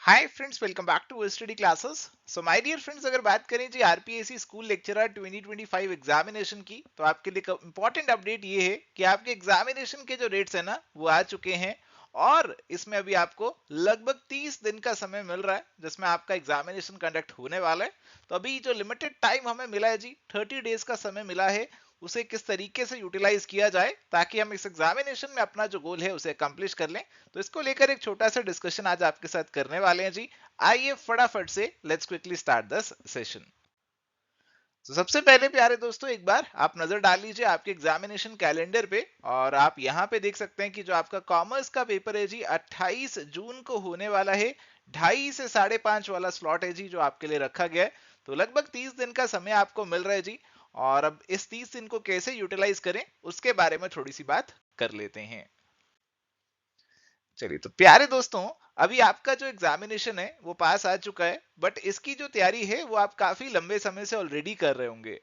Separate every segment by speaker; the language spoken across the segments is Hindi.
Speaker 1: Hi friends, welcome back to study classes. So my dear friends, अगर बात करें जी आरपीएससी स्कूल लेक्चरर 2025 एग्जामिनेशन की, तो आपके लिए इंपॉर्टेंट अपडेट ये है कि आपके एग्जामिनेशन के जो रेट्स है ना वो आ चुके हैं। और इसमें अभी आपको लगभग 30 दिन का समय मिल रहा है जिसमें आपका एग्जामिनेशन कंडक्ट होने वाला है। तो अभी जो लिमिटेड टाइम हमें मिला है जी, 30 डेज का समय मिला है, उसे किस तरीके से यूटिलाइज किया जाए ताकि हम इस एग्जामिनेशन में अपना जो गोल है उसे अकम्प्लिश कर लें। तो इसको लेकर एक छोटा सा डिस्कशन आज आपके साथ करने वाले हैं जी। आइए फटाफट से let's quickly start this session. तो सबसे पहले प्यारे दोस्तों, एक बार आप नजर डाल लीजिए आपके एग्जामिनेशन कैलेंडर पे, और आप यहाँ पे देख सकते हैं कि जो आपका कॉमर्स का पेपर है जी 28 जून को होने वाला है। 2:30 से 5:30 वाला स्लॉट है जी जो आपके लिए रखा गया है। तो लगभग 30 दिन का समय आपको मिल रहा है जी। और अब इस 30 दिन को कैसे यूटिलाइज करें उसके बारे में थोड़ी सी बात कर लेते हैं। चलिए तो प्यारे दोस्तों, अभी आपका जो एग्जामिनेशन है वो पास आ चुका है, बट इसकी जो तैयारी है वो आप काफी लंबे समय से ऑलरेडी कर रहे होंगे।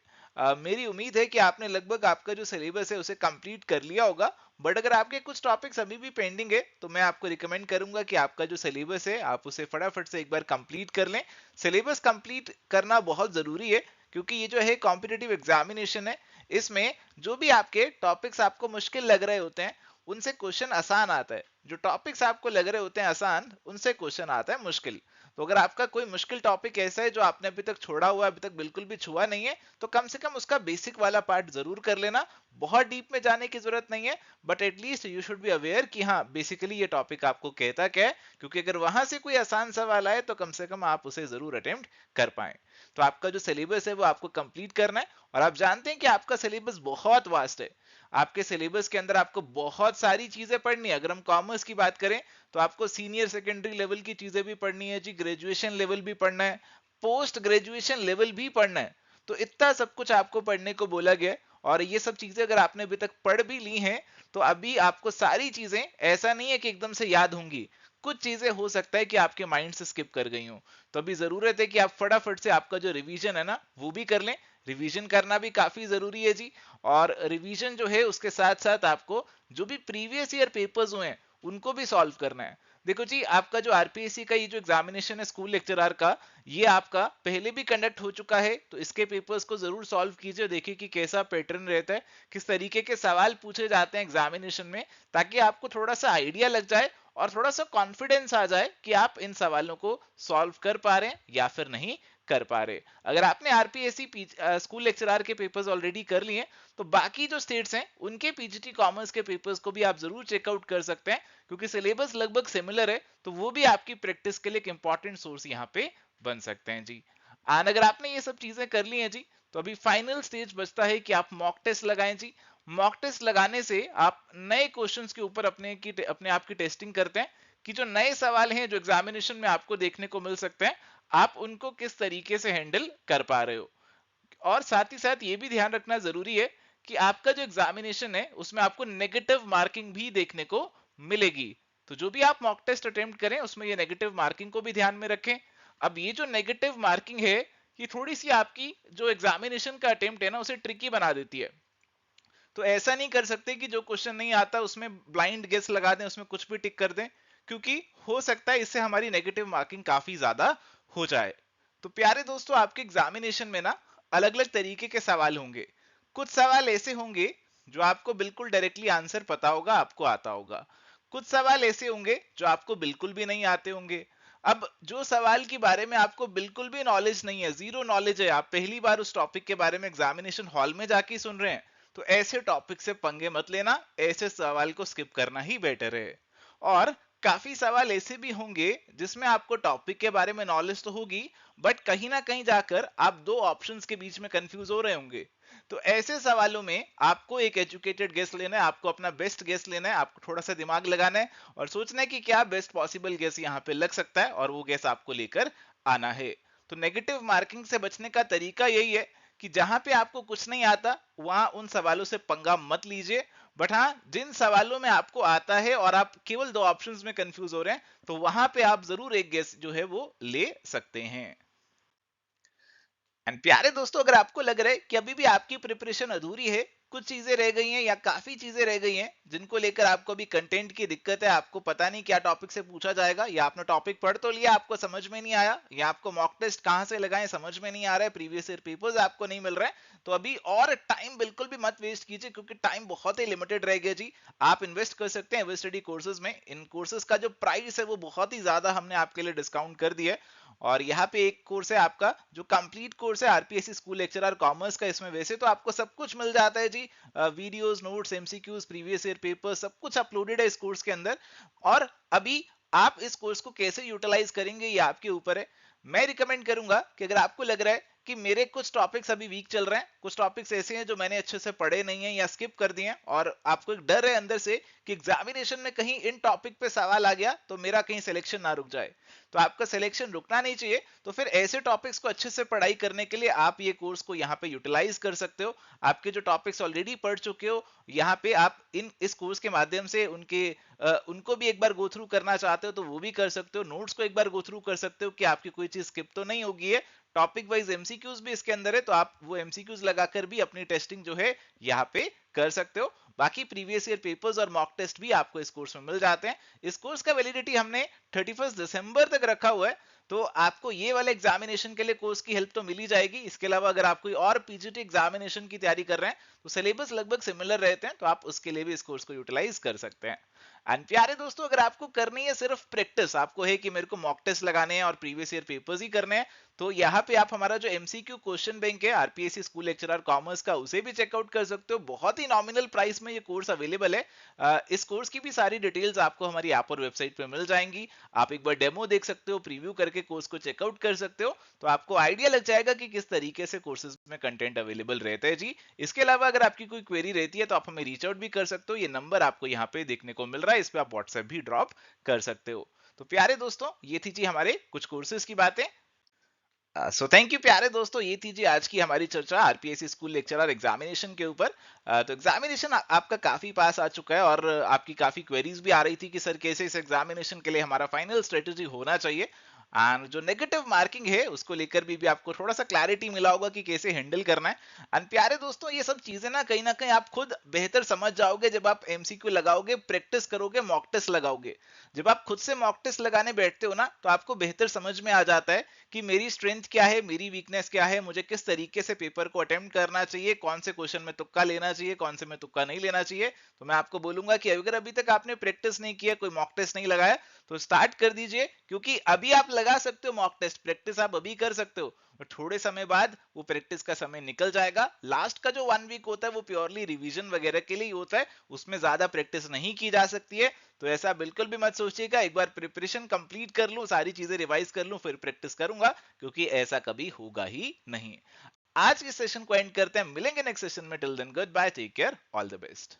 Speaker 1: मेरी उम्मीद है कि आपने लगभग आपका जो सिलेबस है उसे कंप्लीट कर लिया होगा। बट अगर आपके कुछ टॉपिक्स अभी भी पेंडिंग है तो मैं आपको रिकमेंड करूंगा कि आपका जो सिलेबस है आप उसे फटाफट से एक बार कंप्लीट कर लें। सिलेबस कंप्लीट करना बहुत जरूरी है, क्योंकि ये जो है कॉम्पिटिटिव एग्जामिनेशन है। इसमें जो भी आपके टॉपिक्स आपको मुश्किल लग रहे होते हैं उनसे क्वेश्चन आसान आता है। जो टॉपिक्स आपको लग रहे होते हैं आसान, उनसे क्वेश्चन आता है मुश्किल। तो अगर आपका कोई मुश्किल टॉपिक ऐसा है जो आपने अभी तक छोड़ा हुआ है, अभी तक बिल्कुल भी छुआ नहीं है, तो कम से कम उसका बेसिक वाला पार्ट जरूर कर लेना। बहुत डीप में जाने की जरूरत नहीं है, but at least you should be aware कि हाँ बेसिकली ये टॉपिक आपको कहता क्या है, क्योंकि अगर वहां से कोई आसान सवाल आए तो कम से कम आप उसे जरूर अटेम्प्ट कर पाए। तो आपका जो सिलेबस है वो आपको कंप्लीट करना है। और आप जानते हैं कि आपका सिलेबस बहुत वास्ट है। आपके सिलेबस के अंदर आपको बहुत सारी चीजें पढ़नी है। अगर हम कॉमर्स की बात करें तो आपको सीनियर सेकेंडरी लेवल की चीजें भी पढ़नी है जी, ग्रेजुएशन लेवल भी पढ़ना है, पोस्ट ग्रेजुएशन लेवल भी पढ़ना है। तो इतना सब कुछ आपको पढ़ने को बोला गया है। और ये सब चीजें अगर आपने अभी तक पढ़ भी ली हैं तो अभी आपको सारी चीजें ऐसा नहीं है कि एकदम से याद होंगी। कुछ चीजें हो सकता है कि आपके माइंड से स्किप कर गई हो। तो अभी जरूरत है कि आप फटाफट से आपका जो रिवीजन है ना वो भी कर लें। रिवीजन करना भी काफी जरूरी है जी। और रिवीजन जो है उसके साथ साथ आपको जो भी प्रीवियस ईयर पेपर्स हुए हैं उनको भी सॉल्व करना है। देखो जी, आपका जो आरपीएससी का ये जो एग्जामिनेशन है स्कूल लेक्चरर का, ये आपका पहले भी कंडक्ट हो चुका है। तो इसके पेपर्स को जरूर सॉल्व कीजिए, देखिए कि कैसा पैटर्न रहता है, किस तरीके के सवाल पूछे जाते हैं एग्जामिनेशन में, ताकि आपको थोड़ा सा आइडिया लग जाए और थोड़ा सा कॉन्फिडेंस आ जाए कि आप इन सवालों को सॉल्व कर पा रहे हैं या फिर नहीं कर पा रहे। अगर आपने आरपीएससी स्कूल लेक्चरर के पेपर्स ऑलरेडी कर लिए तो बाकी जो स्टेट्स हैं उनके पीजीटी कॉमर्स के पेपर्स को भी आप जरूर चेकआउट कर सकते हैं, क्योंकि सिलेबस लगभग सिमिलर है। तो वो भी आपकी प्रैक्टिस के लिए एक इंपॉर्टेंट सोर्स यहाँ पे बन सकते हैं जी। एंड अगर आपने ये सब चीजें कर ली हैं जी, तो अभी फाइनल स्टेज बचता है कि आप मॉक टेस्ट लगाएं जी। मॉक टेस्ट लगाने से आप नए क्वेश्चंस के ऊपर अपने आप की टेस्टिंग करते हैं कि जो नए सवाल हैं जो एग्जामिनेशन में आपको देखने को मिल सकते हैं, आप उनको किस तरीके से हैंडल कर पा रहे हो। और साथ ही साथ ये भी ध्यान रखना जरूरी है कि आपका जो एग्जामिनेशन है उसमें आपको नेगेटिव मार्किंग भी देखने को मिलेगी। तो जो भी आप मॉक टेस्ट अटेम्प्ट करें उसमें ये नेगेटिव मार्किंग को भी ध्यान में रखें। अब ये जो नेगेटिव मार्किंग है ये थोड़ी सी आपकी जो एग्जामिनेशन का अटेम्प्ट है ना उसे ट्रिकी बना देती है। तो ऐसा नहीं कर सकते कि जो क्वेश्चन नहीं आता उसमें ब्लाइंड गेस लगा दें, उसमें कुछ भी टिक कर दें, क्योंकि हो सकता है इससे हमारी नेगेटिव मार्किंग काफी ज्यादा हो जाए। तो प्यारे दोस्तों, आपके एग्जामिनेशन में ना अलग अलग तरीके के सवाल होंगे। कुछ सवाल ऐसे होंगे जो आपको बिल्कुल डायरेक्टली आंसर पता होगा, आपको आता होगा। कुछ सवाल ऐसे होंगे जो आपको बिल्कुल भी नहीं आते होंगे। अब जो सवाल के बारे में आपको बिल्कुल भी नॉलेज नहीं है, जीरो नॉलेज है, आप पहली बार उस टॉपिक के बारे में एग्जामिनेशन हॉल में जाके सुन रहे हैं, तो ऐसे टॉपिक से पंगे मत लेना, ऐसे सवाल को स्किप करना ही बेटर है। और काफी सवाल ऐसे भी होंगे जिसमें आपको टॉपिक के बारे में नॉलेज तो होगी, बट कहीं ना कहीं जाकर आप दो ऑप्शंस के बीच में कंफ्यूज हो रहे होंगे। तो ऐसे सवालों में आपको एक एजुकेटेड गेस लेना है, आपको अपना बेस्ट गेस लेना है, आपको थोड़ा सा दिमाग लगाना है और सोचना है कि क्या बेस्ट पॉसिबल गेस यहाँ पे लग सकता है, और वो गेस आपको लेकर आना है। तो नेगेटिव मार्किंग से बचने का तरीका यही है कि जहां पे आपको कुछ नहीं आता वहां उन सवालों से पंगा मत लीजिए। बट हाँ, जिन सवालों में आपको आता है और आप केवल दो ऑप्शंस में कंफ्यूज हो रहे हैं, तो वहां पे आप जरूर एक गेस जो है वो ले सकते हैं। एंड प्यारे दोस्तों, अगर आपको लग रहा है कि अभी भी आपकी प्रिपरेशन अधूरी है, कुछ चीजें रह गई हैं या काफी चीजें रह गई हैं जिनको लेकर आपको भी कंटेंट की दिक्कत है, आपको पता नहीं क्या टॉपिक से पूछा जाएगा, या आपने टॉपिक पढ़ तो लिया, आपको समझ में नहीं आया, या आपको मॉक टेस्ट कहां से लगाएं समझ में नहीं आ रहा है, प्रीवियस ईयर पेपर्स आपको नहीं मिल रहे हैं, तो अभी और टाइम बिल्कुल भी मत वेस्ट कीजिए, क्योंकि टाइम बहुत ही लिमिटेड रह गया जी। आप इन्वेस्ट कर सकते हैं एवर स्टडी कोर्सेज में। इन कोर्सेज का जो प्राइस है वो बहुत ही ज्यादा हमने आपके लिए डिस्काउंट कर दिया है। और यहाँ पे एक कोर्स है आपका जो कंप्लीट कोर्स है आरपीएससी स्कूल लेक्चरर कॉमर्स का। इसमें वैसे तो आपको सब कुछ मिल जाता है जी, videos, notes, MCQs, previous year paper, सब कुछ अपलोडेड है इस कोर्स के अंदर। और अभी आप इस कोर्स को कैसे यूटिलाइज करेंगे ये आपके ऊपर है। मैं रिकमेंड करूंगा कि अगर आपको लग रहा है कि मेरे कुछ टॉपिक्स अभी वीक चल रहे हैं, कुछ टॉपिक्स ऐसे हैं जो मैंने अच्छे से पढ़े नहीं है या स्किप कर दिए हैं, और आपको एक डर है अंदर से कि एग्जामिनेशन में कहीं इन टॉपिक पे सवाल आ गया तो मेरा कहीं सिलेक्शन ना रुक जाए, तो आपका सिलेक्शन रुकना नहीं चाहिए। तो फिर ऐसे टॉपिक्स को अच्छे से पढ़ाई करने के लिए आप ये कोर्स को यहाँ पे यूटिलाइज कर सकते हो। आपके जो टॉपिक्स ऑलरेडी पढ़ चुके हो, यहाँ पे आप इस कोर्स के माध्यम से उनको भी एक बार गो थ्रू करना चाहते हो तो वो भी कर सकते हो, नोट्स को एक बार गो थ्रू कर सकते हो कि आपकी कोई चीज स्किप तो नहीं होगी है। टॉपिक वाइज एमसीक्यूज भी इसके अंदर है, तो आप वो एमसीक्यूज लगाकर भी अपनी टेस्टिंग जो है यहाँ पे कर सकते हो। बाकी प्रीवियस ईयर पेपर्स और मॉक टेस्ट भी आपको इस कोर्स में मिल जाते हैं। इस कोर्स का वैलिडिटी हमने 31 दिसंबर तक रखा हुआ है, तो आपको ये वाले एग्जामिनेशन के लिए कोर्स की हेल्प तो मिल ही जाएगी। इसके अलावा अगर आप कोई और पीजीटी एग्जामिनेशन की तैयारी कर रहे हैं तो सिलेबस लगभग सिमिलर रहते हैं, तो आप उसके लिए भी इस कोर्स को यूटिलाइज कर सकते हैं। एंड प्यारे दोस्तों, अगर आपको करनी है सिर्फ प्रैक्टिस, आपको है कि मेरे को मॉक टेस्ट लगाने हैं और प्रीवियस ईयर पेपर्स ही करने हैं, तो यहाँ पे आप हमारा जो एमसीक्यू क्वेश्चन बैंक है आरपीएससी स्कूल लेक्चरर कॉमर्स का, उसे भी चेकआउट कर सकते हो। बहुत ही नॉमिनल प्राइस में ये कोर्स अवेलेबल है। इस कोर्स की भी सारी डिटेल्स आपको हमारी ऐप और वेबसाइट पे मिल जाएंगी। आप एक बार डेमो देख सकते हो, प्रीव्यू करके कोर्स को चेकआउट कर सकते हो, तो आपको आइडिया लग जाएगा कि किस तरीके से कोर्सेज में कंटेंट अवेलेबल रहते हैं जी। इसके अलावा अगर आपकी कोई क्वेरी रहती है तो आप हमें रीच आउट भी कर सकते हो। ये नंबर आपको यहाँ पे देखने को मिल रहा है, इस पे आप व्हाट्सएप भी ड्रॉप कर सकते हो। तो प्यारे दोस्तों, ये थी जी हमारे कुछ कोर्सेज की बातें। सो थैंक यू प्यारे दोस्तों, ये थी जी आज की हमारी चर्चा आरपीएससी स्कूल लेक्चरर एग्जामिनेशन के ऊपर। तो एग्जामिनेशन आपका काफी पास आ चुका है और आपकी काफी क्वेरीज भी आ रही थी कि सर कैसे इस एग्जामिनेशन के लिए हमारा फाइनल स्ट्रेटेजी होना चाहिए। एंड जो नेगेटिव मार्किंग है उसको लेकर भी आपको थोड़ा सा क्लैरिटी मिला होगा कि कैसे हैंडल करना है। एंड प्यारे दोस्तों, ये सब चीजें ना कहीं आप खुद बेहतर समझ जाओगे जब आप एमसीक्यू लगाओगे, प्रैक्टिस करोगे, मॉक टेस्ट लगाओगे। जब आप खुद से मॉक टेस्ट लगाने बैठते हो ना, तो आपको बेहतर समझ में आ जाता है कि मेरी स्ट्रेंथ क्या है, मेरी वीकनेस क्या है, मुझे किस तरीके से पेपर को अटेम्प्ट करना चाहिए, कौन से क्वेश्चन में तुक्का लेना चाहिए, कौन से में तुक्का नहीं लेना चाहिए। तो मैं आपको बोलूंगा कि अगर अभी तक आपने प्रैक्टिस नहीं किया, कोई मॉक टेस्ट नहीं लगाया, तो स्टार्ट कर दीजिए, क्योंकि अभी आप लगा सकते हो मॉक टेस्ट, प्रैक्टिस आप अभी कर सकते हो, और थोड़े समय बाद वो प्रैक्टिस का समय निकल जाएगा। लास्ट का जो 1 वीक होता है वो प्योरली रिवीजन वगैरह के लिए होता है, उसमें ज्यादा प्रैक्टिस नहीं की जा सकती है। तो ऐसा बिल्कुल भी मत सोचिएगा एक बार प्रिपरेशन कंप्लीट कर लूं, सारी चीजें रिवाइज कर लूं फिर प्रैक्टिस करूंगा, क्योंकि ऐसा कभी होगा ही नहीं। आज के सेशन को एंड करते हैं, मिलेंगे नेक्स्ट सेशन में। Till then goodbye, take care, all the best.